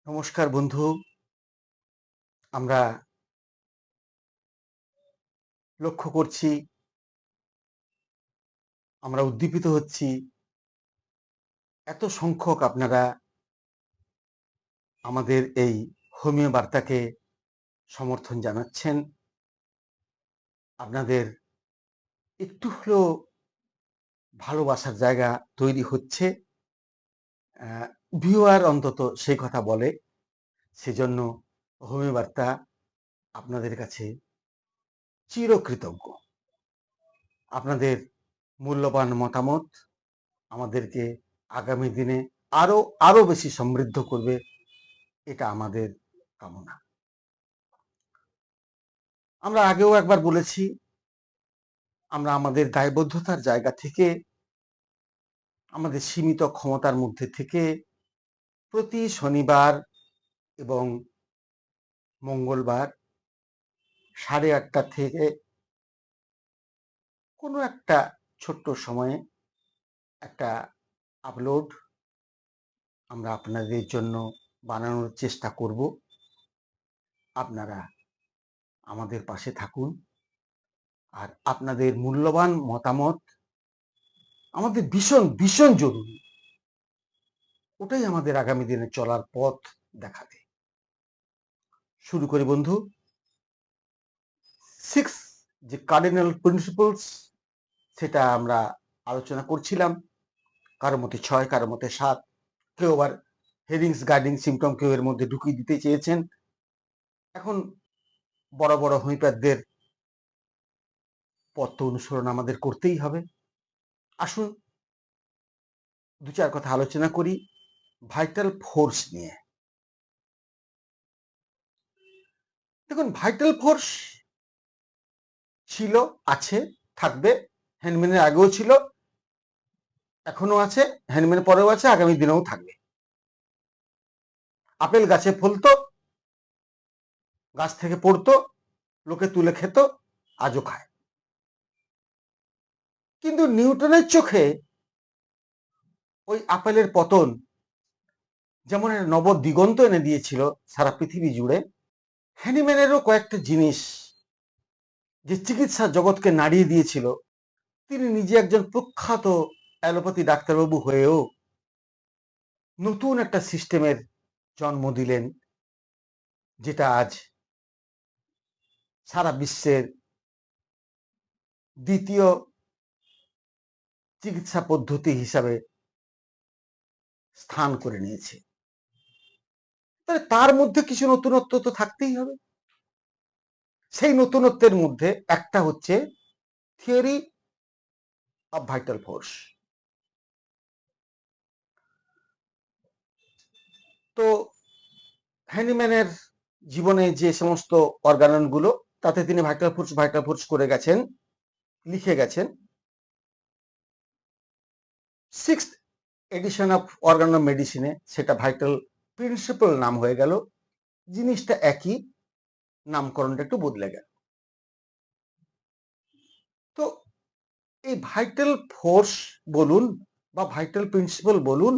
নমস্কার বন্ধু। আমরা লক্ষ্য করছি, আমরা উদ্দীপিত হচ্ছি, এত সংখ্যক আপনারা আমাদের এই হোমিও বার্তাকে সমর্থন জানাচ্ছেন। আপনাদের একটু হলেও ভালোবাসার জায়গা তৈরি হচ্ছে, ভিউয়ার অন্তত সেই কথা বলে। সেজন্য হোমিও বার্তা আপনাদের কাছে চিরকৃতজ্ঞ। আপনাদের মূল্যবান মতামত আমাদেরকে আগামী দিনে আরো আরো বেশি সমৃদ্ধ করবে, এটা আমাদের কামনা। আমরা আগেও একবার বলেছি, আমরা আমাদের দায়বদ্ধতার জায়গা থেকে, আমাদের সীমিত ক্ষমতার মধ্যে থেকে প্রতি শনিবার এবং মঙ্গলবার 8:30 থেকে কোনো একটা ছোট্ট সময়ে একটা আপলোড আমরা আপনাদের জন্য বানানোর চেষ্টা করব। আপনারা আমাদের পাশে থাকুন, আর আপনাদের মূল্যবান মতামত আমাদের ভীষণ ভীষণ জরুরি। ওটাই আমাদের আগামী দিনে চলার পথ দেখাবে। শুরু করি বন্ধু। 6 যে কার্ডিনাল প্রিন্সিপলস, সেটা আমরা আলোচনা করছিলাম। কারো মতে 6, কারো মতে 7, কেউ আবার হেরিংস গাইডিং সিমটম কেউ এর মধ্যে ঢুকিয়ে দিতে চেয়েছেন। এখন বড় বড় হোমিওপ্যাথদের পথ অনুসরণ আমাদের করতেই হবে। আসুন 2-4 কথা আলোচনা করি ভাইটাল ফোর্স নিয়ে। দেখুন, ভাইটাল ফোর্স ছিল, আছে, থাকবে। হ্যান্ডম্যানের আগেও ছিল, এখনো আছে, হ্যান্ডম্যানের পরেও আছে, আগামী দিনেও থাকবে। আপেল গাছে ফলতো, গাছ থেকে পড়তো, লোকে তুলে খেত, আজও খায়। কিন্তু নিউটনের চোখে ওই আপেলের পতন যেমন নব দিগন্ত এনে দিয়েছিল সারা পৃথিবী জুড়ে, হ্যানিম্যানেরও কয়েকটা জিনিস যে চিকিৎসা জগৎকে নাড়িয়ে দিয়েছিল। তিনি নিজে একজন প্রখ্যাত অ্যালোপ্যাথি ডাক্তারবাবু হয়েও নতুন একটা সিস্টেমের জন্ম দিলেন, যেটা আজ সারা বিশ্বের দ্বিতীয় চিকিৎসা পদ্ধতি হিসাবে স্থান করে নিয়েছে। তার মধ্যে কিছু নতুনত্ব তো থাকতেই হবে। সেই নতুনত্বের মধ্যে একটা হচ্ছে থিওরি অফ ভাইটাল ফোর্স। তো হ্যানিম্যানের জীবনে যে সমস্ত অর্গাননগুলো, তাতে তিনি ভাইটাল ফোর্স করে গেছেন, লিখে গেছেন। 6th edition of organ of মেডিসিনে সেটা ভাইটাল প্রিন্সিপল নাম হয়ে গেল। জিনিসটা একই, নামকরণটা একটু বদলে গেল। তো এই ভাইটাল ফোর্স বলুন বা ভাইটাল প্রিন্সিপল বলুন,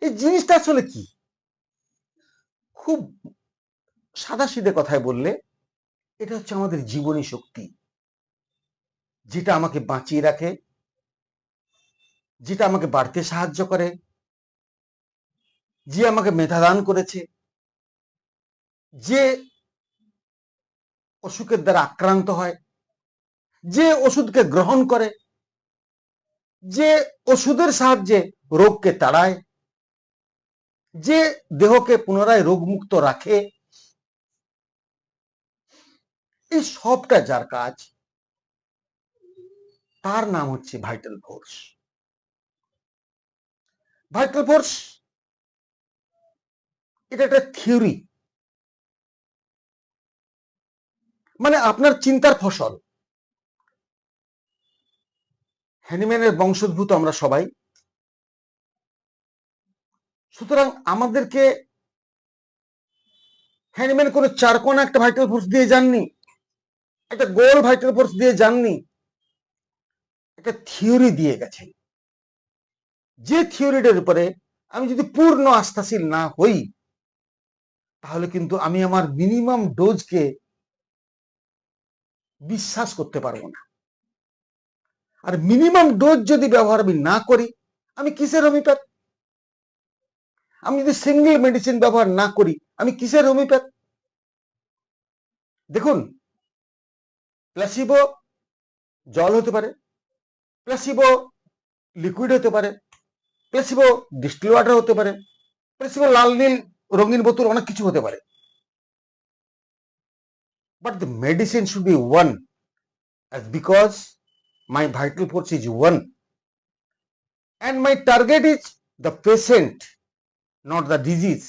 এই জিনিসটা আসলে কি? খুব সাদাসিধে কথায় বললে এটা হচ্ছে আমাদের জীবনী শক্তি, যেটা আমাকে বাঁচিয়ে রাখে, যেটা আমাকে বাড়তে সাহায্য করে, যে আমাকে মেধা দান করেছে, যে অসুখের দ্বারা আক্রান্ত হয়, যে ওষুধকে গ্রহণ করে, যে ওষুধের সাহায্যে রোগকে তাড়ায়, যে দেহকে পুনরায় রোগমুক্ত রাখে, এই সবটা যার কাজ, তার নাম হচ্ছে ভাইটাল ফোর্স। ভাইটাল ফোর্স এটা একটা থিওরি, মানে আপনার চিন্তার ফসল। হ্যানিম্যানের বংশোদ্ভূত আমরা সবাই, সুতরাং আমাদেরকে হ্যানিম্যান কোনো চারকোনা একটা ভাইটাল ফোর্স দিয়ে যাননি, একটা গোল ভাইটাল ফোর্স দিয়ে যাননি, একটা থিওরি দিয়ে গেছেন। যে থিওরিটার উপরে আমি যদি পূর্ণ আস্থাশীল না হই, তাহলে কিন্তু আমি আমার মিনিমাম ডোজকে বিশ্বাস করতে পারবো না। আর মিনিমাম ডোজ যদি ব্যবহার আমি না করি, আমি কিসের হোমিওপ্যাথ? আমি যদি সিঙ্গেল মেডিসিন ব্যবহার না করি, আমি কিসের হোমিওপ্যাথ? দেখুন, প্লাসিবো জল হতে পারে, প্লাসিবো লিকুইড হতে পারে, প্লাসিবো ডিস্টিল ওয়াটার হতে পারে, প্লাসিবো লাল নীল রঙিন বোতল, অনেক কিছু হতে পারে। But the medicine should be one, as because my vital force is one and my target is the patient, not the disease.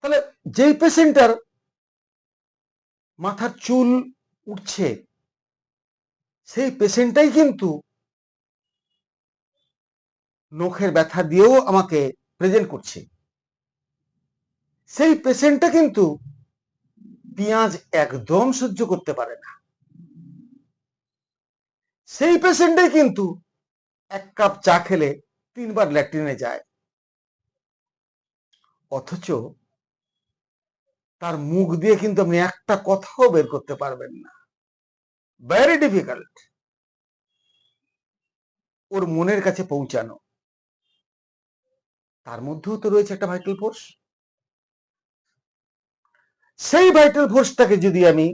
তাহলে যেই পেশেন্টার মাথার চুল উঠছে, সেই পেশেন্টটাই কিন্তু নখের ব্যথা দিয়েও আমাকে প্রেজেন্ট করছে। সেই পেশেন্টটা কিন্তু পেঁয়াজ একদম সহ্য করতে পারে না। সেই পেশেন্টটাই কিন্তু এক কাপ চা খেলে 3 বার ল্যাট্রিনে যায়, অথচ তার মুখ দিয়ে কিন্তু আপনি একটা কথাও বের করতে পারবেন না। ভেরি ডিফিকাল্ট ওর মনের কাছে পৌঁছানো। তার মধ্যেও তো রয়েছে একটা ভাইটাল ফোর্স। সেই ভাইটাল ফোর্সটাকে যদি আমি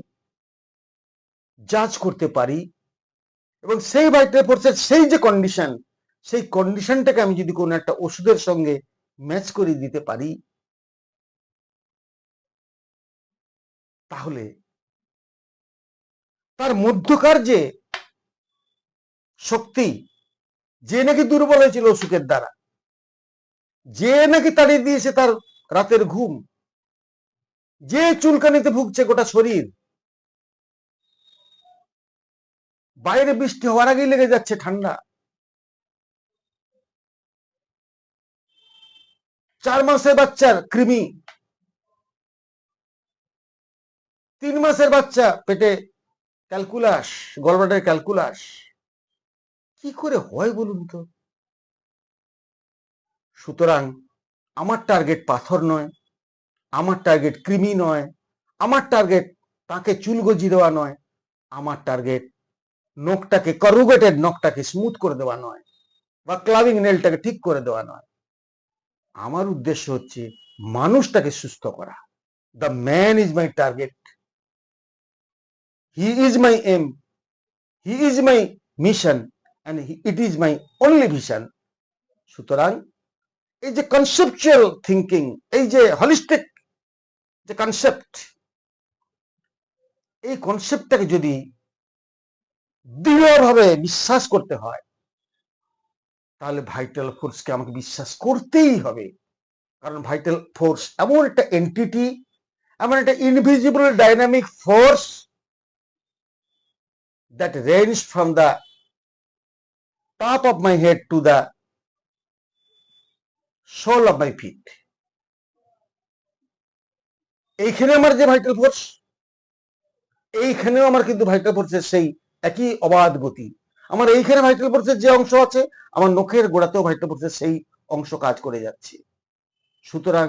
জাজ করতে পারি এবং সেই ভাইটাল ফোর্সের সেই যে কন্ডিশন, সেই কন্ডিশনটাকে আমি যদি কোনো একটা ওষুধের সঙ্গে ম্যাচ করে দিতে পারি, তাহলে তার মধ্যকার যে শক্তি, যে নাকি দুর্বল হয়েছিল অসুখের দ্বারা, যে নাকি তাড়িয়ে দিয়েছে তার রাতের ঘুম, যে চুলকানিতে ভুগছে গোটা শরীর, বাইরে বৃষ্টি হওয়ার আগেই লেগে যাচ্ছে ঠান্ডা, 4 মাসের বাচ্চার কৃমি, 3 মাসের বাচ্চা পেটে ক্যালকুলাস, গলব্লাডারের ক্যালকুলাস, কি করে হয় বলুন তো? সুতরাং আমার টার্গেট পাথর নয়, আমার টার্গেট কৃমি নয়, আমার টার্গেট তাকে চুল গজিয়ে দেওয়া নয়, আমার টার্গেট নখটাকে করুগেটেড নখটাকে স্মুথ করে দেওয়া নয়, বা ক্লাবিং নেলটাকে ঠিক করে দেওয়া নয়। আমার উদ্দেশ্য হচ্ছে মানুষটাকে সুস্থ করা। The man is my target, he is my aim, he is my mission and it is my only vision. সুতরাং এই যে কনসেপচুয়াল থিঙ্কিং, এই যে হলিস্টিক যে কনসেপ্ট, এই কনসেপ্টটাকে যদি দৃঢ়ভাবে বিশ্বাস করতে হয়, তাহলে ভাইটাল ফোর্সকে আমাকে বিশ্বাস করতেই হবে। কারণ ভাইটাল ফোর্স এমন একটা এন্টিটি, এমন একটা invisible dynamic force that range from the top of my head to the sole of my feet. এইখানে আমার যে ভাইটাল ফোর্স, এইখানেও আমার কিন্তু ভাইটাল ফোর্সের সেই একই অবাধ গতি। আমার এইখানে ভাইটাল ফোর্সের যে অংশ আছে, আমার নখের গোড়াতেও ভাইটাল ফোর্সের সেই অংশ কাজ করে যাচ্ছে। সুতরাং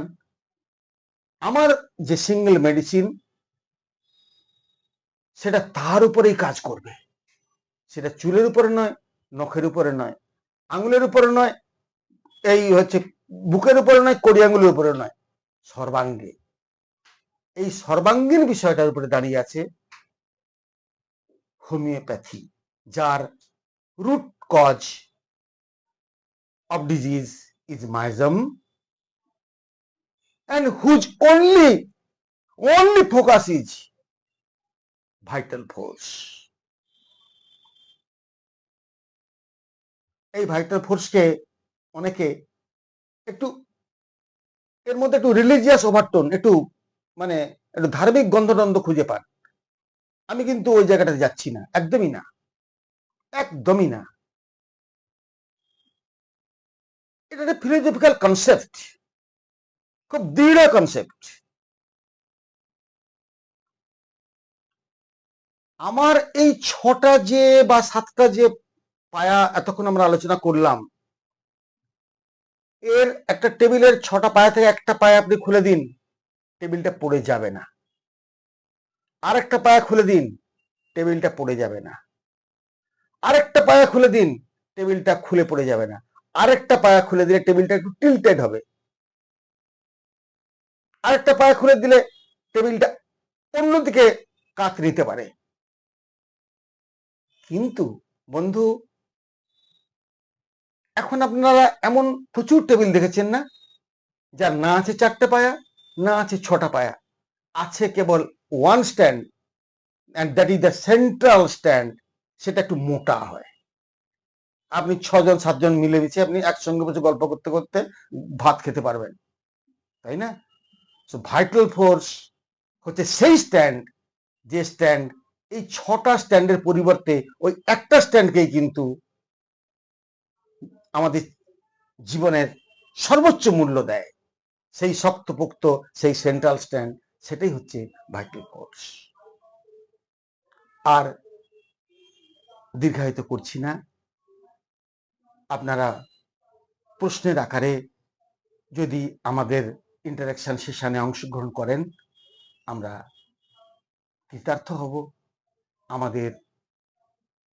আমার যে সিঙ্গেল মেডিসিন, সেটা তার উপরেই কাজ করবে। সেটা চুলের উপরে নয়, নখের উপরে নয়, আঙুলের উপরে নয়, এই হচ্ছে বুকের উপরে নয়, কড়ি আঙুলের উপরে নয়, সর্বাঙ্গে। এই সর্বাঙ্গীন বিষয়টার উপরে দাঁড়িয়ে আছে হোমিওপ্যাথি, যার root cause of disease is miasm and whose only focus is vital force. এই ভাইটাল ফোর্সকে অনেকে একটু এর মধ্যে একটু রিলিজিয়াস ওভারটোন, একটু মানে একটু ধার্মিক গন্ধটন্ধ খুঁজে পান। আমি কিন্তু ওই জায়গাটাতে যাচ্ছি না, একদমই না, একদমই না। এটা একটা ফিলোসফিক্যাল কনসেপ্ট, খুব দৃঢ় কনসেপ্ট। আমার এই 6টা যে বা 7টা যে পায়া এতক্ষণ আমরা আলোচনা করলাম, এর একটা টেবিলের 6টা পায়া থেকে একটা পায়া আপনি খুলে দিন, টেবিলটা পড়ে যাবে না। আরেকটা পায়া খুলে দিন, টেবিলটা পড়ে যাবে না। আরেকটা পায়া খুলে দিন, টেবিলটা খুলে পড়ে যাবে না। আরেকটা পায়া খুলে দিলে টেবিলটা একটু টিল্টেড হবে। আরেকটা পায়া খুলে দিলে টেবিলটা অন্যদিকে কাত নিতে পারে। কিন্তু বন্ধু, এখন আপনারা এমন প্রচুর টেবিল দেখেছেন না, যার না আছে 4টে পায়া, না আছে 6টা পায়া, আছে কেবল one stand, and that is the central stand. সেটা একটু মোটা হয়। আপনি 6জন 7জন মিলেমিশে আপনি একসঙ্গে বসে গল্প করতে করতে ভাত খেতে পারবেন, তাই না? সো ভাইটাল ফোর্স হচ্ছে সেই স্ট্যান্ড, যে স্ট্যান্ড এই 6টা স্ট্যান্ডের পরিবর্তে ওই একটা স্ট্যান্ডকেই কিন্তু আমাদের জীবনের সর্বোচ্চ মূল্য দেয়। সেই শক্তপোক্ত, সেই সেন্ট্রাল স্ট্যান্ড, সেটাই হচ্ছে ভাইটাল ফোর্স। আর দীর্ঘায়িত করছি না, আপনারা প্রশ্নের আকারে যদি আমাদের ইন্টারাকশন সেশনে অংশগ্রহণ করেন, আমরা কৃতার্থ হব। আমাদের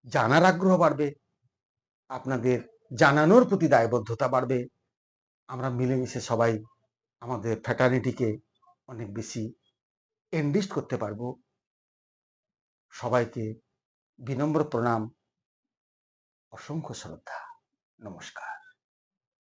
জানার আগ্রহ বাড়বে, আপনাদের জানানোর প্রতি দায়বদ্ধতা বাড়বে। আমরা মিলেমিশে সবাই আমাদের ফ্র্যাটার্নিটিকে অনেক বেশি এনরিচ করতে পারবো। সবাইকে বিনম্র প্রণাম, অসংখ্য শ্রদ্ধা, নমস্কার।